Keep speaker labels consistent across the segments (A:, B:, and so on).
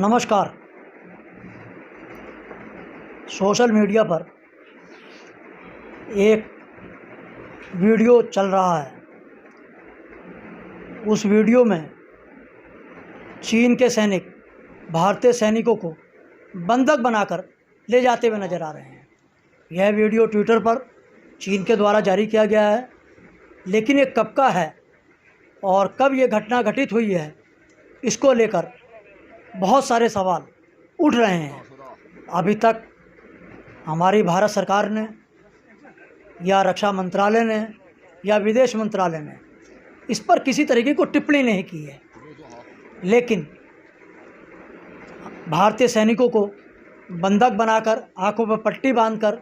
A: नमस्कार। Social media पर एक वीडियो चल रहा है। उस वीडियो में चीन के सैनिक भारतीय सैनिकों को बंधक बनाकर ले जाते हुए नज़र आ रहे हैं। यह वीडियो ट्विटर पर चीन के द्वारा जारी किया गया है, लेकिन ये कब का है और कब ये घटना घटित हुई है, इसको लेकर बहुत सारे सवाल उठ रहे हैं। अभी तक हमारी भारत सरकार ने या रक्षा मंत्रालय ने या विदेश मंत्रालय ने इस पर किसी तरीके को टिप्पणी नहीं की है, लेकिन भारतीय सैनिकों को बंधक बनाकर आंखों पर पट्टी बांधकर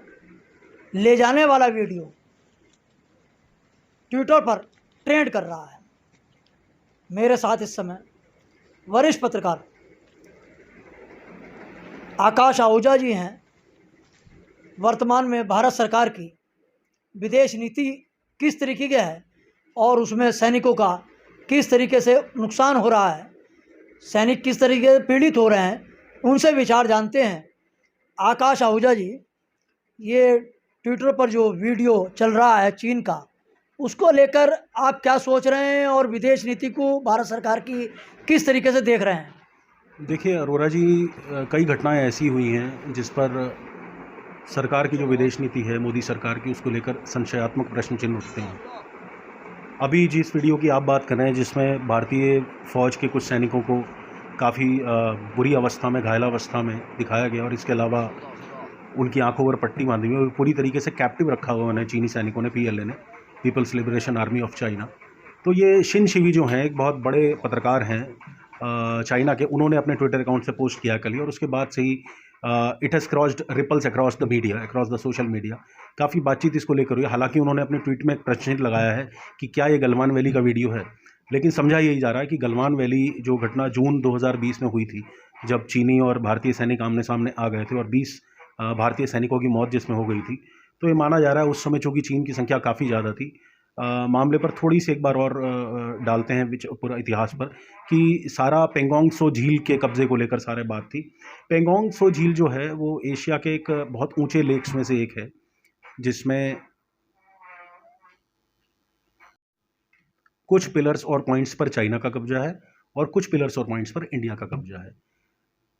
A: ले जाने वाला वीडियो ट्विटर पर ट्रेंड कर रहा है। मेरे साथ इस समय वरिष्ठ पत्रकार आकाश आहूजा जी हैं। वर्तमान में भारत सरकार की विदेश नीति किस तरीके की है और उसमें सैनिकों का किस तरीके से नुकसान हो रहा है, सैनिक किस तरीके से पीड़ित हो रहे हैं, उनसे विचार जानते हैं। आकाश आहूजा जी, ये ट्विटर पर जो वीडियो चल रहा है चीन का, उसको लेकर आप क्या सोच रहे हैं और विदेश नीति को भारत सरकार की किस तरीके से देख रहे हैं?
B: देखिए अरोरा जी, कई घटनाएं ऐसी हुई हैं जिस पर सरकार की जो विदेश नीति है मोदी सरकार की, उसको लेकर संशयात्मक प्रश्न चिन्ह उठते हैं। अभी जिस वीडियो की आप बात कर रहे हैं, जिसमें भारतीय फ़ौज के कुछ सैनिकों को काफ़ी बुरी अवस्था में, घायलावस्था में दिखाया गया और इसके अलावा उनकी आंखों पर पट्टी बांधी हुई और पूरी तरीके से कैप्टिव रखा हुआ उन्हें चीनी सैनिकों ने, PLA ने, people's liberation army of China. तो ये शिन शिवी जो हैं, एक बहुत बड़े पत्रकार हैं चाइना के, उन्होंने अपने ट्विटर अकाउंट से पोस्ट किया कल ही, और उसके बाद से ही it has crossed ripples across the media, across the social media. काफ़ी बातचीत इसको लेकर हुई है। हालांकि उन्होंने अपने ट्वीट में एक प्रश्न लगाया है कि क्या ये गलवान वैली का वीडियो है, लेकिन समझा यही जा रहा है कि गलवान वैली जो घटना जून 2020 में हुई थी, जब चीनी और भारतीय सैनिक आमने सामने आ गए थे और 20 भारतीय सैनिकों की मौत जिसमें हो गई थी, तो ये माना जा रहा है उस समय चूँकि चीन की संख्या काफ़ी ज़्यादा थी। मामले पर थोड़ी सी एक बार और डालते हैं पूरा इतिहास पर कि सारा पेंगोंग त्सो झील के कब्ज़े को लेकर सारे बात थी। पेंगोंग त्सो झील जो है वो एशिया के एक बहुत ऊंचे लेक्स में से एक है, जिसमें कुछ पिलर्स और पॉइंट्स पर चाइना का कब्जा है और कुछ पिलर्स और पॉइंट्स पर इंडिया का कब्जा है।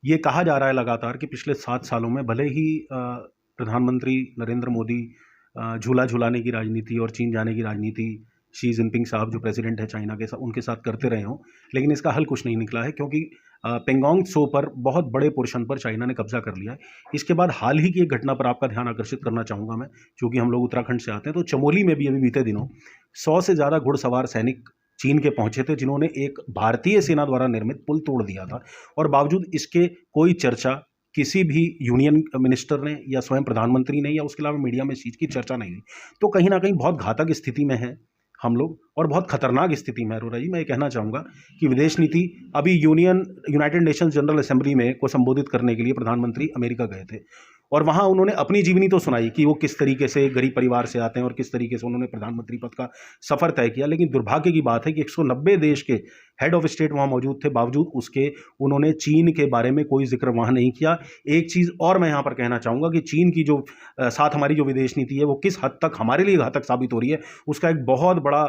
B: ये कहा जा रहा है लगातार कि पिछले 7 सालों में भले ही प्रधानमंत्री नरेंद्र मोदी झूला झुलाने की राजनीति और चीन जाने की राजनीति शी जिनपिंग साहब जो प्रेसिडेंट है चाइना के, उनके साथ करते रहे हों, लेकिन इसका हल कुछ नहीं निकला है, क्योंकि पेंगोंग त्सो पर बहुत बड़े पोर्शन पर चाइना ने कब्जा कर लिया है। इसके बाद हाल ही की एक घटना पर आपका ध्यान आकर्षित करना चाहूँगा मैं, क्योंकि हम लोग उत्तराखंड से आते हैं। तो चमोली में भी अभी बीते दिनों 100 से ज़्यादा घुड़सवार सैनिक चीन के पहुंचे थे, जिन्होंने एक भारतीय सेना द्वारा निर्मित पुल तोड़ दिया था, और बावजूद इसके कोई चर्चा किसी भी यूनियन मिनिस्टर ने या स्वयं प्रधानमंत्री ने या उसके अलावा मीडिया में इस चीज़ की चर्चा नहीं हुई। तो कहीं ना कहीं बहुत घातक स्थिति में है हम लोग और बहुत खतरनाक स्थिति में है। अरोरा जी, मैं ये कहना चाहूँगा कि विदेश नीति, अभी यूनाइटेड नेशंस जनरल असेंबली में को संबोधित करने के लिए प्रधानमंत्री अमेरिका गए थे, और वहाँ उन्होंने अपनी जीवनी तो सुनाई कि वो किस तरीके से गरीब परिवार से आते हैं और किस तरीके से उन्होंने प्रधानमंत्री पद का सफ़र तय किया। लेकिन दुर्भाग्य की बात है कि 190 देश के हेड ऑफ स्टेट वहाँ मौजूद थे, बावजूद उसके उन्होंने चीन के बारे में कोई जिक्र वहाँ नहीं किया। एक चीज़ और मैं यहाँ पर कहना चाहूँगा कि चीन की जो साथ हमारी जो विदेश नीति है वो किस हद तक हमारे लिए घातक साबित हो रही है, उसका एक बहुत बड़ा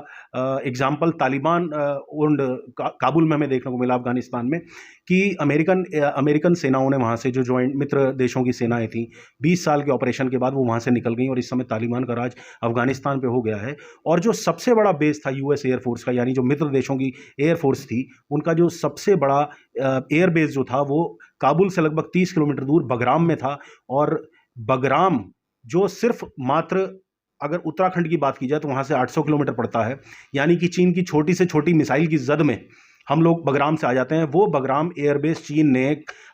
B: एग्जाम्पल तालिबान ओन्ड काबुल में हमें देखने को मिला, अफगानिस्तान में, कि अमेरिकन सेनाओं ने वहाँ से जो ज्वाइंट मित्र देशों की सेनाएं थीं, 20 साल के ऑपरेशन के बाद वो वहाँ से निकल गई और इस समय तालिबान का राज अफगानिस्तान पे हो गया है। और जो सबसे बड़ा बेस था US एयरफोर्स का, यानी जो मित्र देशों की एयरफोर्स थी, उनका जो सबसे बड़ा एयर बेस जो था वो काबुल से लगभग 30 किलोमीटर दूर बगराम में था। और बगराम जो सिर्फ मात्र, अगर उत्तराखंड की बात की जाए तो वहाँ से 800 किलोमीटर पड़ता है, यानी कि चीन की छोटी से छोटी मिसाइल की जद में हम लोग बगराम से आ जाते हैं। वो बगराम एयरबेस चीन ने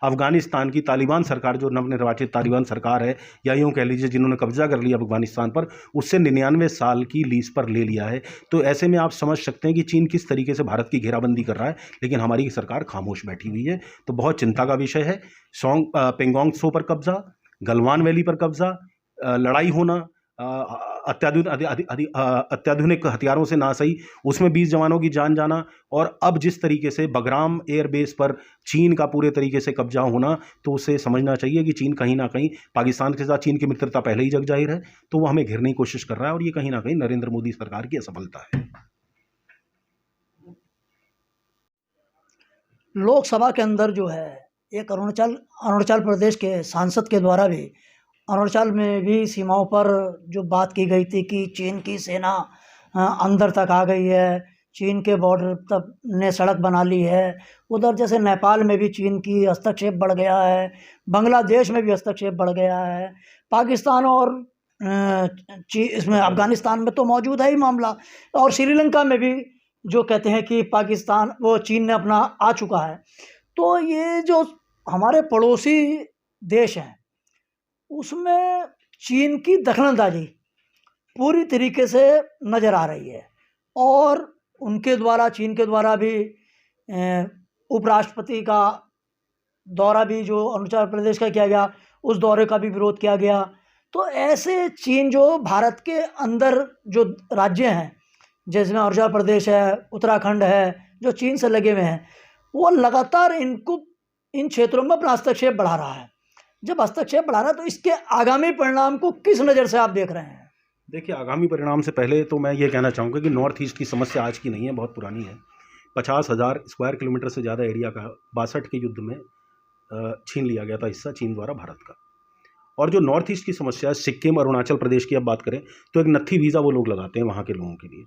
B: अफगानिस्तान की तालिबान सरकार, जो नवनिर्वाचित तालिबान सरकार है, या यूँ कह लीजिए जिन्होंने कब्जा कर लिया अफगानिस्तान पर, उससे 99 साल की लीज पर ले लिया है। तो ऐसे में आप समझ सकते हैं कि चीन किस तरीके से भारत की घेराबंदी कर रहा है, लेकिन हमारी सरकार खामोश बैठी हुई है। तो बहुत चिंता का विषय है। पेंगोंग त्सो पर कब्जा, गलवान वैली पर कब्जा, लड़ाई होना, अत्याधुनिक हथियारों से ना सही, उसमें 20 जवानों की जान जाना, और अब जिस तरीके से बगराम एयरबेस पर चीन का पूरे तरीके से कब्जा होना, तो उसे समझना चाहिए कि चीन कहीं ना कहीं पाकिस्तान के साथ चीन की मित्रता पहले ही जग जाहिर है, तो वो हमें घेरने की कोशिश कर रहा है, और ये कहीं ना कहीं नरेंद्र मोदी सरकार की असफलता है।
A: लोकसभा के अंदर जो है एक अरुणाचल प्रदेश के सांसद के द्वारा भी अरुणाचल में भी सीमाओं पर जो बात की गई थी कि चीन की सेना अंदर तक आ गई है, चीन के बॉर्डर तक ने सड़क बना ली है। उधर जैसे नेपाल में भी चीन की हस्तक्षेप बढ़ गया है, बांग्लादेश में भी हस्तक्षेप बढ़ गया है, पाकिस्तान और इसमें अफगानिस्तान में तो मौजूद है ही मामला, और श्रीलंका में भी जो कहते हैं कि पाकिस्तान वो चीन ने अपना आ चुका है। तो ये जो हमारे पड़ोसी देश हैं उसमें चीन की दखलंदाजी पूरी तरीके से नज़र आ रही है, और उनके द्वारा चीन के द्वारा भी उपराष्ट्रपति का दौरा भी जो अरुणाचल प्रदेश का किया गया, उस दौरे का भी विरोध किया गया। तो ऐसे चीन जो भारत के अंदर जो राज्य हैं जिसमें अरुणाचल प्रदेश है, उत्तराखंड है, जो चीन से लगे हुए हैं, वो लगातार इन क्षेत्रों में अपना हस्तक्षेप बढ़ा रहा है। जब हस्तक्षेप बढ़ा रहा है तो इसके आगामी परिणाम को किस नज़र से आप देख रहे हैं?
B: देखिए, आगामी परिणाम से पहले तो मैं ये कहना चाहूँगा कि नॉर्थ ईस्ट की समस्या आज की नहीं है, बहुत पुरानी है। 50,000 स्क्वायर किलोमीटर से ज़्यादा एरिया का 62 के युद्ध में छीन लिया गया था हिस्सा चीन द्वारा भारत का। और जो नॉर्थ ईस्ट की समस्या है, सिक्किम और अरुणाचल प्रदेश की अब बात करें तो एक नत्थी वीज़ा वो लोग लगाते हैं वहाँ के लोगों के लिए।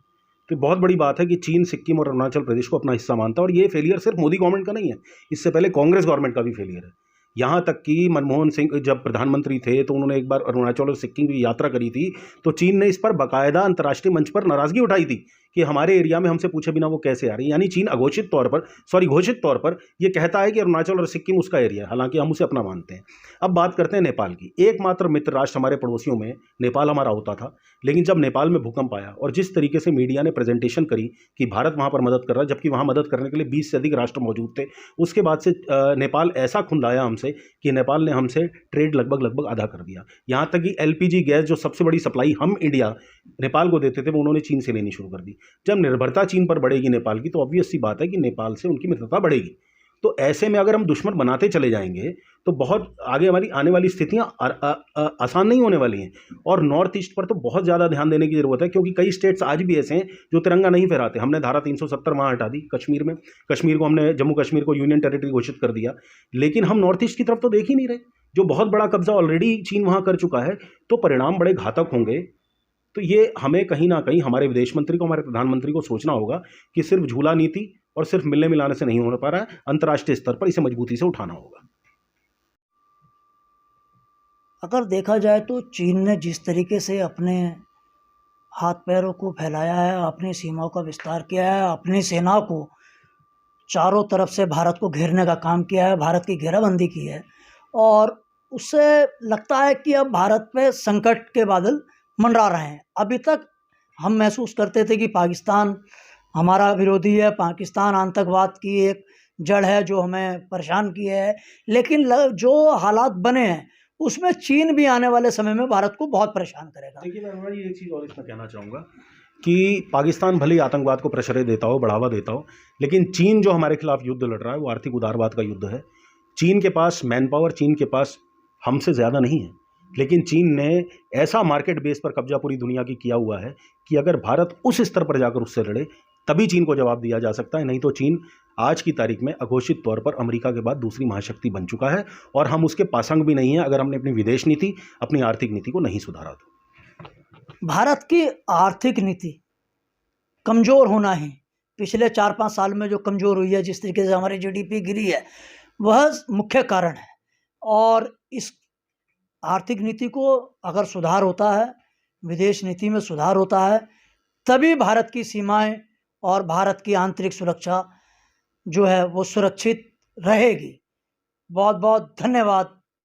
B: तो बहुत बड़ी बात है कि चीन सिक्किम और अरुणाचल प्रदेश को अपना हिस्सा मानता है, और ये फेलियर सिर्फ मोदी गवर्नमेंट का नहीं है, इससे पहले कांग्रेस गवर्नमेंट का भी फेलियर है। यहाँ तक कि मनमोहन सिंह जब प्रधानमंत्री थे तो उन्होंने एक बार अरुणाचल और सिक्किम की यात्रा करी थी, तो चीन ने इस पर बाकायदा अंतर्राष्ट्रीय मंच पर नाराज़गी उठाई थी कि हमारे एरिया में हमसे पूछे बिना वो कैसे आ रही है। यानी चीन घोषित तौर पर ये कहता है कि अरुणाचल और सिक्किम उसका एरिया है, हालांकि हम उसे अपना मानते हैं। अब बात करते हैं नेपाल की। एकमात्र मित्र राष्ट्र हमारे पड़ोसियों में नेपाल हमारा होता था, लेकिन जब नेपाल में भूकंप आया और जिस तरीके से मीडिया ने प्रेजेंटेशन करी कि भारत वहाँ पर मदद कर रहा है, जबकि वहाँ मदद करने के लिए 20 से अधिक राष्ट्र मौजूद थे, उसके बाद से नेपाल ऐसा खुंदाया हमसे कि नेपाल ने हमसे ट्रेड लगभग आधा कर दिया। यहाँ तक कि LPG गैस जो सबसे बड़ी सप्लाई हम इंडिया नेपाल को देते थे, वो उन्होंने चीन से लेनी शुरू कर दी। जब निर्भरता चीन पर बढ़ेगी नेपाल की, तो ऑब्वियस सी बात है कि नेपाल से उनकी मित्रता बढ़ेगी। तो ऐसे में अगर हम दुश्मन बनाते चले जाएंगे तो बहुत आगे हमारी आने वाली स्थितियां आसान नहीं होने वाली हैं। और नॉर्थ ईस्ट पर तो बहुत ज़्यादा ध्यान देने की ज़रूरत है, क्योंकि कई स्टेट्स आज भी ऐसे हैं जो तिरंगा नहीं फहराते। हमने धारा 370 वहाँ हटा दी कश्मीर में, जम्मू कश्मीर को यूनियन टेरिटरी घोषित कर दिया, लेकिन हम नॉर्थ ईस्ट की तरफ तो देख ही नहीं रहे, जो बहुत बड़ा कब्जा ऑलरेडी चीन वहाँ कर चुका है। तो परिणाम बड़े घातक होंगे। तो ये हमें कहीं ना कहीं हमारे विदेश मंत्री को, हमारे प्रधानमंत्री को सोचना होगा कि सिर्फ झूला नीति और सिर्फ मिलने मिलाने से नहीं हो पा रहा है, अंतर्राष्ट्रीय स्तर पर इसे मजबूती से उठाना होगा।
A: अगर देखा जाए तो चीन ने जिस तरीके से अपने हाथ पैरों को फैलाया है, अपनी सीमाओं का विस्तार किया है, अपनी सेना को चारों तरफ से भारत को घेरने का काम किया है, भारत की घेराबंदी की है, और उससे लगता है कि अब भारत पे संकट के बादल मंडरा रहे हैं। अभी तक हम महसूस करते थे कि पाकिस्तान हमारा विरोधी है, पाकिस्तान आतंकवाद की एक जड़ है जो हमें परेशान की है, लेकिन जो हालात बने हैं उसमें चीन भी आने वाले समय में भारत को बहुत परेशान करेगा।
B: देखिए, मैं ये चीज़ और इसमें कहना चाहूँगा कि पाकिस्तान भले ही आतंकवाद को प्रश्रय देता हो, बढ़ावा देता हो, लेकिन चीन जो हमारे खिलाफ युद्ध लड़ रहा है वो आर्थिक उदारवाद का युद्ध है। चीन के पास मैन पावर, चीन के पास हमसे ज़्यादा नहीं है, लेकिन चीन ने ऐसा मार्केट बेस पर कब्जा पूरी दुनिया की किया हुआ है कि अगर भारत उस स्तर पर जाकर उससे लड़े तभी चीन को जवाब दिया जा सकता है। नहीं तो चीन आज की तारीख में अघोषित तौर पर अमेरिका के बाद दूसरी महाशक्ति बन चुका है, और हम उसके पासंग भी नहीं है अगर हमने अपनी विदेश नीति, अपनी आर्थिक नीति को नहीं सुधारा तो।
A: भारत की आर्थिक नीति कमज़ोर होना ही पिछले 4-5 साल में जो कमज़ोर हुई है, जिस तरीके से हमारी GDP गिरी है, वह मुख्य कारण है। और इस आर्थिक नीति को अगर सुधार होता है, विदेश नीति में सुधार होता है, तभी भारत की सीमाएं और भारत की आंतरिक सुरक्षा जो है वो सुरक्षित रहेगी। बहुत बहुत धन्यवाद।